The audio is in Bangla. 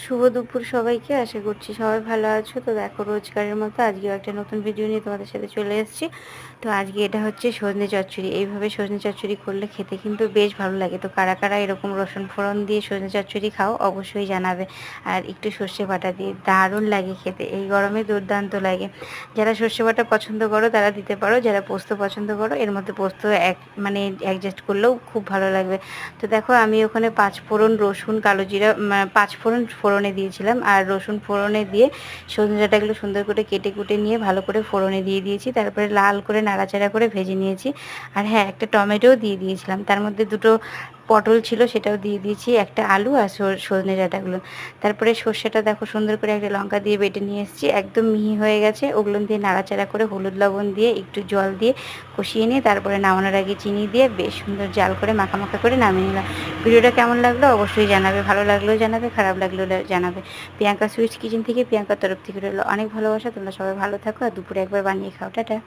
শুভ দুপুর সবাইকে। আশা করছি সবাই ভালো আছো। তো দেখো রোজকারের মতো আজকেও একটা নতুন ভিডিও নিয়ে তোমাদের সাথে চলে এসেছি। তো আজকে এটা হচ্ছে সজনে চচ্চড়ি। এইভাবে সজনে চচ্চড়ি করলে খেতে কিন্তু বেশ ভালো লাগে। তো কারা, কারা এরকম রসুন ফোড়ন দিয়ে সজনে চচ্চড়ি খাও অবশ্যই জানাবে। আর একটু সর্ষে বাটা দিয়ে দারুণ লাগে খেতে। এই গরমে দুর্দান্ত লাগে। যারা সর্ষে বাটা পছন্দ করো তারা দিতে পারো। যারা পোস্ত পছন্দ করো এর মধ্যে পোস্ত মানে অ্যাডজাস্ট করলেও খুব ভালো লাগবে। তো দেখো আমি ওখানে ৫ ফোড়ন, রসুন, কালো জিরা ৫ ফোড়ন ফোড়নে দিয়েছিলাম। আর রসুন ফোড়নে দিয়ে সজনে ডাঁটাগুলো সুন্দর করে কেটে কুটে নিয়ে ভালো করে ফোড়নে দিয়ে দিয়েছি। তারপরে লাল করে নাড়াচাড়া করে ভেজে নিয়েছি। আর হ্যাঁ, একটা টমেটোও দিয়ে দিয়েছিলাম। তার মধ্যে দুটো পটল ছিল সেটাও দিয়ে দিয়েছি, একটা আলু আর সজনে ডাঁটাগুলো। তারপরে সর্ষেটা দেখো সুন্দর করে একটা লঙ্কা দিয়ে বেটে নিয়ে এসেছি, একদম মিহি হয়ে গেছে। ওগুলো দিয়ে নাড়াচাড়া করে হলুদ লবণ দিয়ে একটু জল দিয়ে কষিয়ে নিয়ে তারপরে নামানোর আগে চিনি দিয়ে বেশ সুন্দর জাল করে মাখা মাখা করে নামিয়ে নিলাম। ভিডিওটা কেমন লাগলো অবশ্যই জানাবে, ভালো লাগলেও জানাবে, খারাপ লাগলেও জানাবে। প্রিয়াঙ্কা সুইটস কিচেন থেকে, প্রিয়াঙ্কার তরফ থেকে রইলো অনেক ভালোবাসা। তোমরা সবাই ভালো থাকো আর দুপুরে একবার বানিয়ে খাও। টাটা।